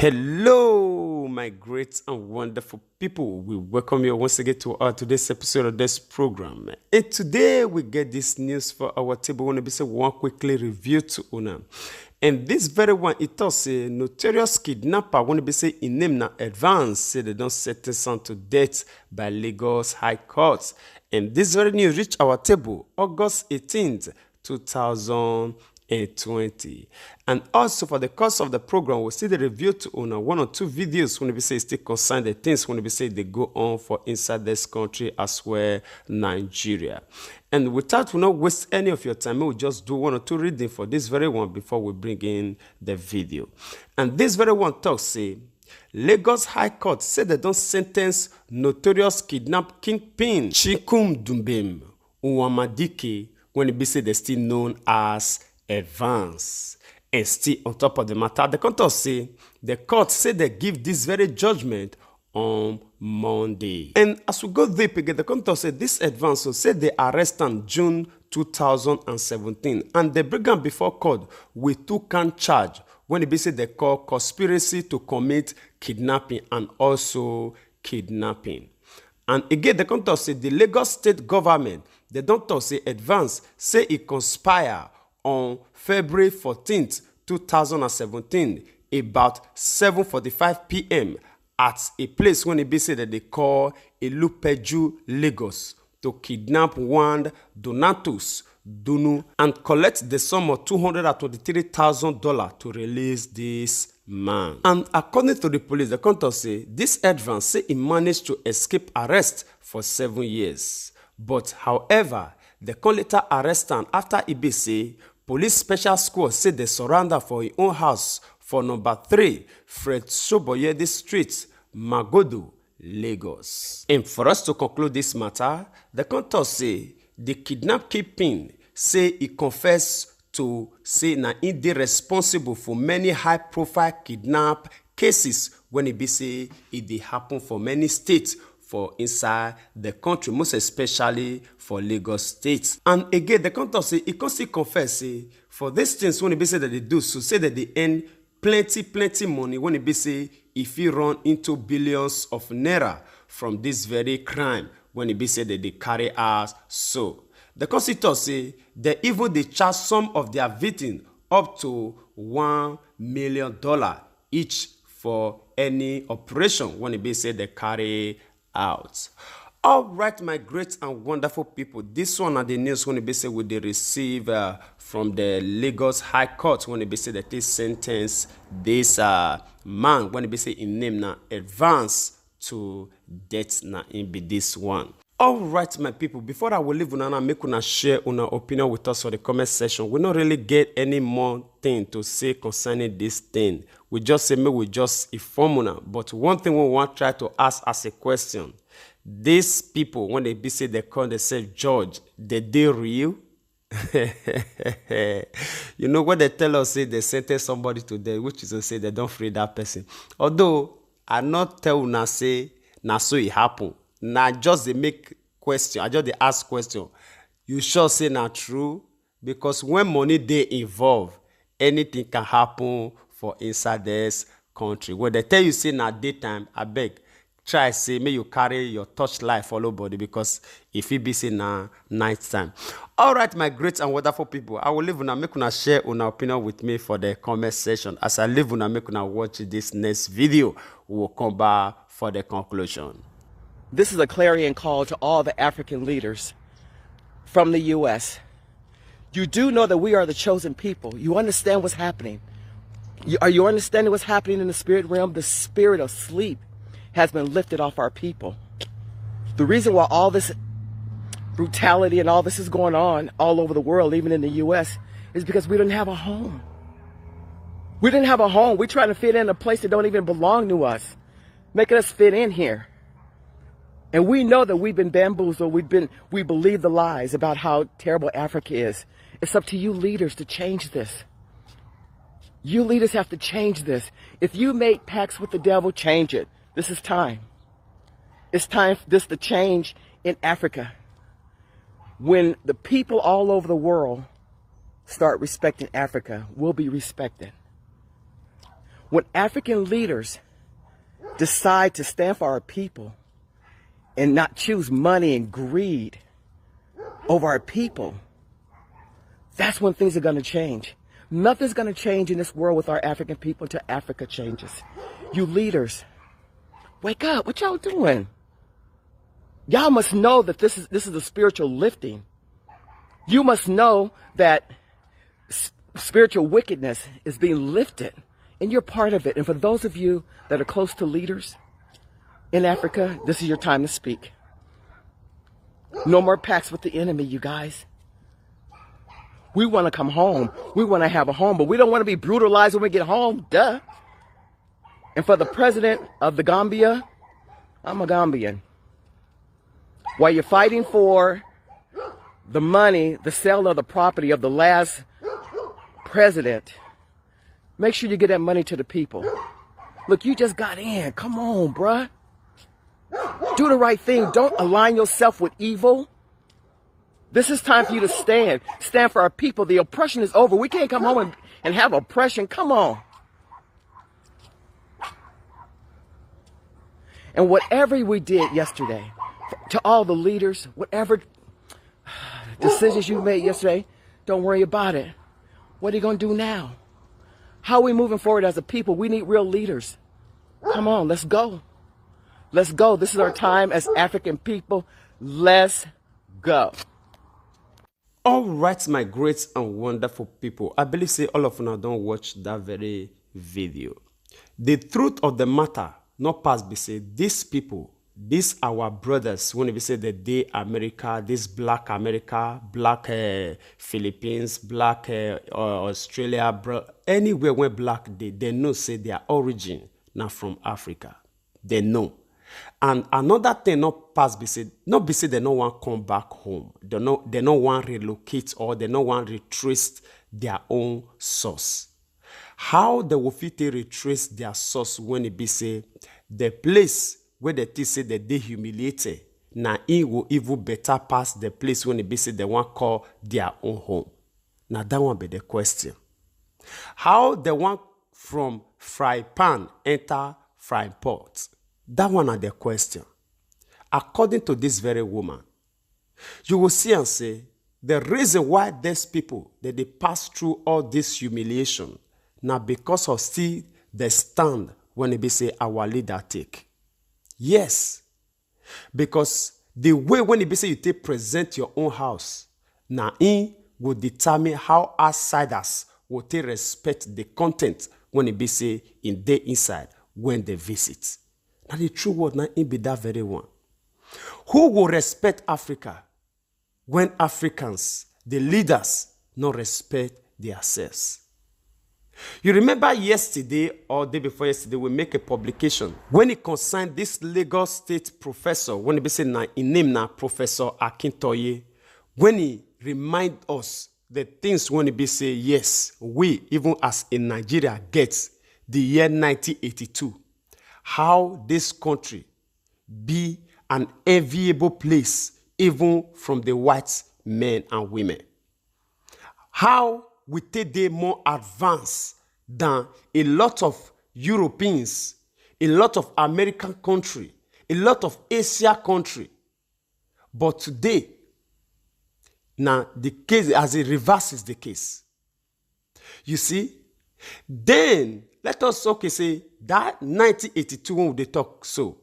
Hello, my great and wonderful people. We welcome you once again to today's episode of this program. And today we get this news for our table. We want to be say one quickly review to Una. And this very one, it does a notorious kidnapper. Want to be say in name now advance. Say they don't sentence on to death by Lagos High Court. And this very news reached our table August 18th, 2020. And also for the course of the program, we'll see the review to on one or two videos when we say still concern the things when we say they go on for inside this country as well Nigeria. And without we not waste any of your time, we'll just do one or two reading for this very one before we bring in the video. And this very one talks say Lagos High Court said they don't sentence notorious kidnap kingpin Chikum Dumbem Uwamadike when it be said they're still known as Advance. And still on top of the matter, the court say the court said they give this very judgment on Monday. And as we go deep again, the court said this Advance said they arrest on June 2017 and they bring them before court with two count charge when it be said they call conspiracy to commit kidnapping and also kidnapping. And again, the court said the Lagos state government, they don't talk say Advance, say it conspire on February 14th, 2017, about 7:45 p.m. at a place when it be said that they call Ilupeju, Lagos, to kidnap one Donatus Dunu and collect the sum of $223,000 to release this man. And according to the police, the court say this Advance say he managed to escape arrest for 7 years. But however, the later arrest him after say police special squad said they surrender for his own house for number 3, Fred Soboyede Street, Magodo, Lagos. And for us to conclude this matter, the court say the kidnap keeping say he confessed to say na he dey responsible for many high-profile kidnap cases when it be say it dey happen for many states for inside the country, most especially for Lagos State. And again, the court say he can still confess say for these things when it be say that they do so say that they earn plenty money when it be say if you run into billions of naira from this very crime when it be say that they carry out so. The constitution say they even they charge some of their victims up to $1 million each for any operation when it be say they carry out. All right, my great and wonderful people, this one are the news when it be say they receive from the Lagos High Court when it be say that they sentence this man when it be say in name now Advance to death now in be this one. All right, my people, before I will leave una make una share una opinion with us for the comment section. We don't really get any more thing to say concerning this thing. We just say maybe we just inform una. But one thing we want to try to ask as a question. These people, when they be say they call themselves judge, they real? You know what they tell us, say they sentence somebody to death, which is to say they don't free that person. Although I not tell una say na so it happen. Now just they make question, I just they ask question. You sure say not true? Because when money they involve, anything can happen for inside this country. When they tell you say na daytime, I beg, try say may you carry your torchlight follow body because if it be say na night time. All right, my great and wonderful people, I will leave una make una share una opinion with me for the comment section. As I leave una make una watch this next video, we will come back for the conclusion. This is a clarion call to all the African leaders from the U.S. You do know that we are the chosen people. You understand what's happening. Are you understanding what's happening in the spirit realm? The spirit of sleep has been lifted off our people. The reason why all this brutality and all this is going on all over the world, even in the U.S., is because we didn't have a home. We didn't have a home. We're trying to fit in a place that don't even belong to us, making us fit in here. And we know that we've been bamboozled. We believe the lies about how terrible Africa is. It's up to you leaders to change this. You leaders have to change this. If you make pacts with the devil, change it. This is time. It's time for this to change in Africa. When the people all over the world start respecting Africa, we'll be respected. When African leaders decide to stand for our people and not choose money and greed over our people, that's when things are going to change. Nothing's going to change in this world with our African people until Africa changes. You leaders, wake up. What y'all doing? Y'all must know that this is a spiritual lifting. You must know that spiritual wickedness is being lifted, and you're part of it. And for those of you that are close to leaders in Africa, this is your time to speak. No more pacts with the enemy, you guys. We want to come home. We want to have a home, but we don't want to be brutalized when we get home. Duh. And for the president of the Gambia, I'm a Gambian. While you're fighting for the money, the sale of the property of the last president, make sure you get that money to the people. Look, you just got in. Come on, bruh. Do the right thing. Don't align yourself with evil. This is time for you to stand. Stand for our people. The oppression is over. We can't come home and have oppression. Come on. And whatever we did yesterday, to all the leaders, whatever decisions you made yesterday, don't worry about it. What are you going to do now? How are we moving forward as a people? We need real leaders. Come on, let's go. Let's go. This is our time as African people. Let's go. All right, my great and wonderful people. I believe say all of you now don't watch that very video. The truth of the matter, not past be say these people, these our brothers, when we say the day America, this black Philippines, black Australia, anywhere where black they know say their origin now from Africa. They know. And another thing not past be say they no want come back home. They no want relocate or they no want retrace their own source. How they will fit to retrace their source when it be say the place where they say that they humiliated, now it will even better pass the place when it be say they want call their own home. Now that one be the question. How they want from fry pan enter frying pot? That one are the question. According to this very woman, you will see and say the reason why these people that they pass through all this humiliation now because of still the stand when it be say our leader take. Yes, because the way when it be say you take present your own house, now in will determine how outsiders will take respect the content when it be say in their inside when they visit. Now the true word now in be that very one. Who will respect Africa when Africans, the leaders, not respect themselves? You remember yesterday or day before yesterday, we make a publication when it concerned this Lagos State professor, when he be say na in name na Professor Akintoye, when he remind us the things when he be say yes, we even as in Nigeria gets the year 1982, how this country be an enviable place even from the white men and women. How we take them more advanced than a lot of Europeans, a lot of American country, a lot of Asia country. But today, now the case as it reverses the case. You see, then let us say that 1982 when they talk so.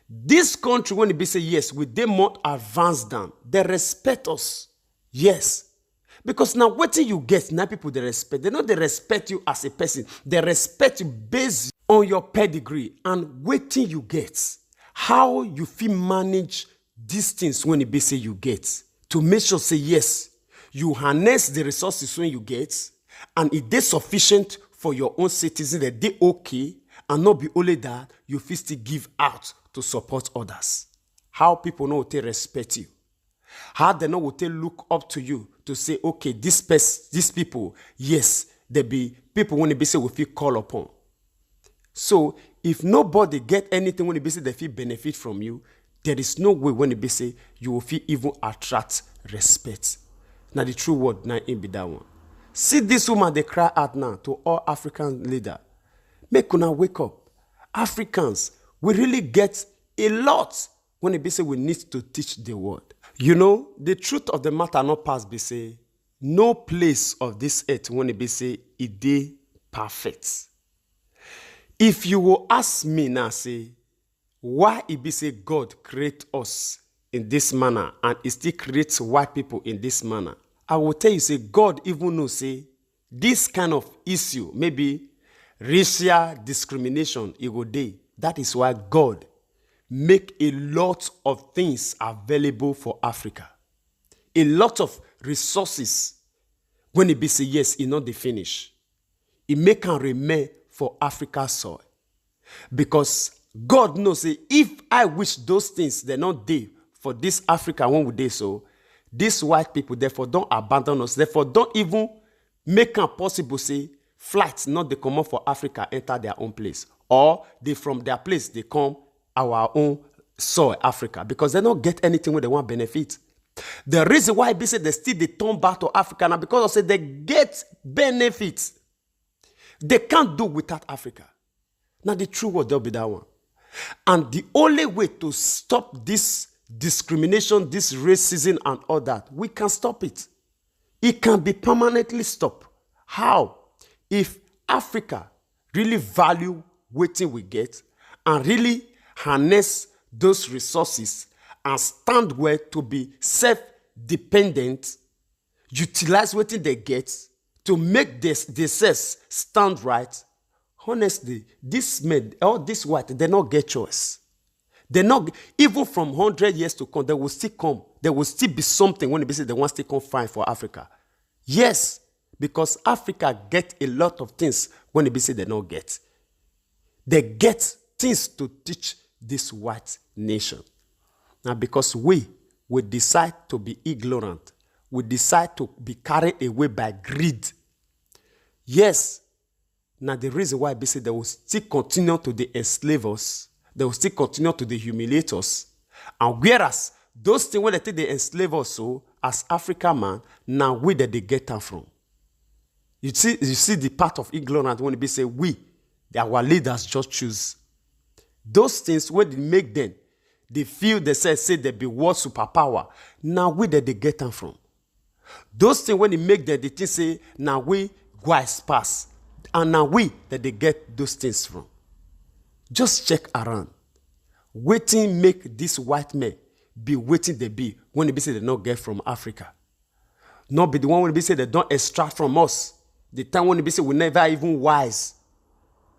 This country when it be say yes, we they more advanced than they respect us. Yes. Because now what you get, now people they respect. They know they respect you as a person. They respect you based on your pedigree and waiting you get. How you feel manage these things when it be say you get. To make sure say yes, you harness the resources when you get and it is sufficient for your own citizens that they okay and not be only that you feel still give out to support others. How people know they respect you. How they know what they look up to you to say, okay, these people, yes, they be people when they be say we feel call upon. So if nobody get anything when they be say they feel benefit from you, there is no way when they be say you will feel even attract respect. Now the true word now in be that one. See this woman they cry out now to all African leader. Make una wake up. Africans, we really get a lot when it be say we need to teach the world. You know, the truth of the matter not pass be say, no place of this earth when it be say it dey perfect. If you will ask me now, say, why it be say God create us in this manner and it still creates white people in this manner, I will tell you, say, God even know, say, this kind of issue, maybe racial discrimination, it go dey. That is why God make a lot of things available for Africa. A lot of resources. When it be say yes, it not the finish. It make am remain for Africa soil. Because God knows, say, if I wish those things they not dey for this Africa when we dey so, these white people therefore don't abandon us. Therefore don't even make am possible, say, flights not they come up for Africa enter their own place. Or they from their place they come our own soil, Africa. Because they don't get anything where they want benefit. The reason why they say they still they turn back to Africa now because of say they get benefits. They can't do without Africa. Now the true word will be that one. And the only way to stop this discrimination, this racism and all that, we can stop it. It can be permanently stopped. How? If Africa really value wetin we get and really harness those resources and stand well to be self-dependent, utilize wetin they get to make themselves stand right, honestly, this men, all this white, they not get choice. They not, even from 100 years to come, they will still come. There will still be something when they say they want to come find for Africa. Yes, because Africa get a lot of things when they say they don't get. They get things to teach this white nation. Now, because we decide to be ignorant, we decide to be carried away by greed. Yes, now the reason why they say they will still continue to enslave us, they will still continue to humiliate us. And whereas those things when they think they enslave us, so as African man, now where did they get them from? You see the part of ignorance when they say we, our leaders just choose. Those things when they make them, they feel they say they be world superpower. Now where did they get them from? Those things when they make them, they think say now we guys pass. And now we that they get those things from. Just check around. Waiting make this white men be waiting they be when they be say they don't get from Africa. Not be the one when they be say they don't extract from us. The time when they be say we never even wise.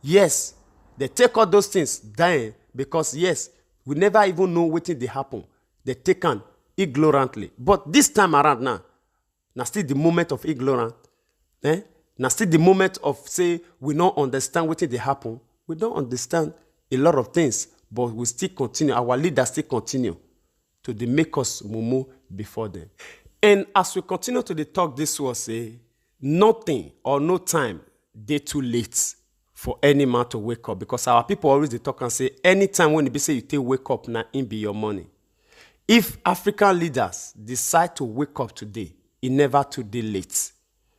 Yes, they take all those things down because yes, we never even know what they happen. They take on ignorantly. But this time around now still the moment of ignorance. Now still the moment of say we don't understand what they happen. We don't understand a lot of things, but we still continue. Our leaders still continue to make us mumu before them. And as we continue to talk this was say nothing or no time they too late for any man to wake up, because our people always they talk and say anytime when they say you take wake up now in be your money. If African leaders decide to wake up today, it never too day late.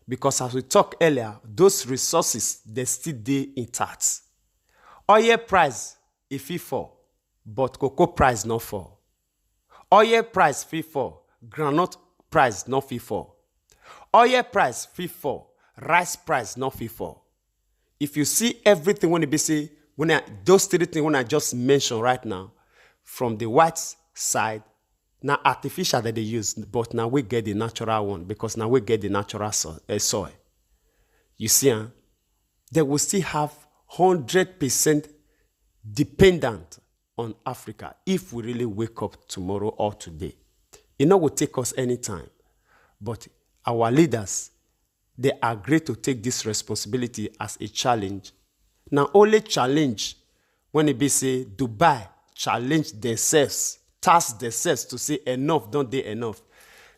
Because as we talked earlier, those resources, they still dey intact. Oil price, it fit fall, but cocoa price not fall. Oil price fit fall, groundnut price not fit fall. Oil price fit fall, rice price not fit fall. If you see everything when it be say, those three things when I just mentioned right now, from the white side, now artificial that they use, but now we get the natural one because now we get the natural soil. You see, they will still have 100% dependent on Africa if we really wake up tomorrow or today. It will take us any time, but our leaders, they agree to take this responsibility as a challenge. Now only challenge when it be say Dubai challenge themselves, task themselves to say enough, don't they enough.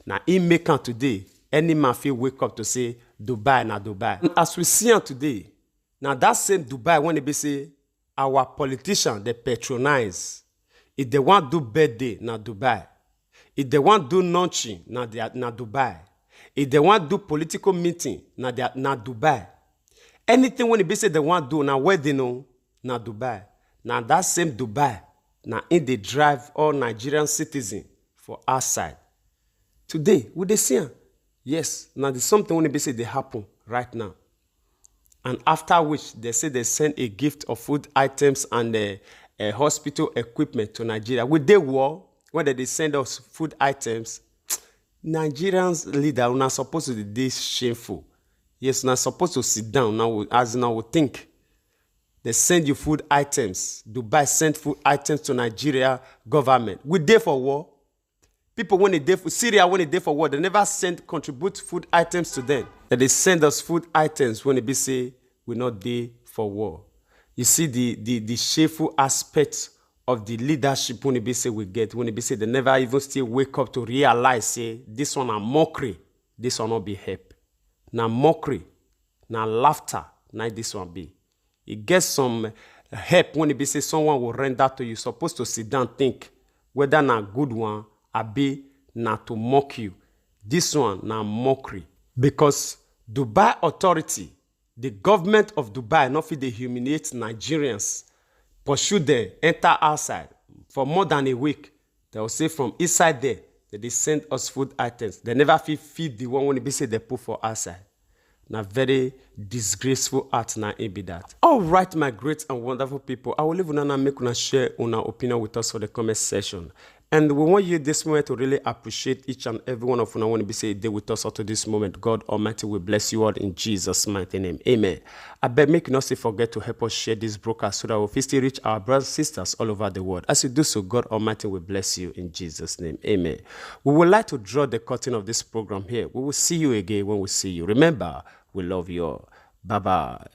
Now in Mecca today, any man feel wake up to say Dubai na Dubai. And as we see today, now that same Dubai when it be say our politicians they patronize. If they want do birthday, na Dubai. If they want do launching, na Dubai. If they want do political meeting, na Dubai. Anything when be say they want do now wedding on na Dubai. Now that same Dubai, now in they drive all Nigerian citizens for outside. Today, we dey see am. Yes, now there's something when be say they happen right now. And after which they say they send a gift of food items and hospital equipment to Nigeria. With the war, when they send us food items, Nigerians leader are not supposed to be this shameful. Yes, not supposed to sit down now as now we think. They send you food items. Dubai send food items to Nigeria government. We there for war. People when they there for Syria, when they there for war, they never contribute food items to them. That they send us food items when they be say we not there for war. You see the shameful aspect of the leadership when they be say we get, when they be say they never even still wake up to realize say this one a mockery, this one not be help. Now mockery, now laughter, now this one be. You get some help when it be say someone will render to you. Supposed to sit down think whether na good one or be na to mock you. This one na mockery. Because Dubai authority, the government of Dubai, not fit dey humiliate Nigerians, pursue them, enter outside. For more than a week, they will say from inside there that they send us food items. They never feed the one when it be say they put for outside. Now, very disgraceful act now it be that. All right, my great and wonderful people. I will leave una make una share una opinion with us for the comment section. And we want you this moment to really appreciate each and every one of you. I want to be say there with us up to this moment. God Almighty will bless you all in Jesus' mighty name. Amen. I beg make you not forget to help us share this broadcast so that we will still reach our brothers and sisters all over the world. As you do so, God Almighty will bless you in Jesus' name. Amen. We would like to draw the curtain of this program here. We will see you again when we see you. Remember, we love you all. Bye-bye.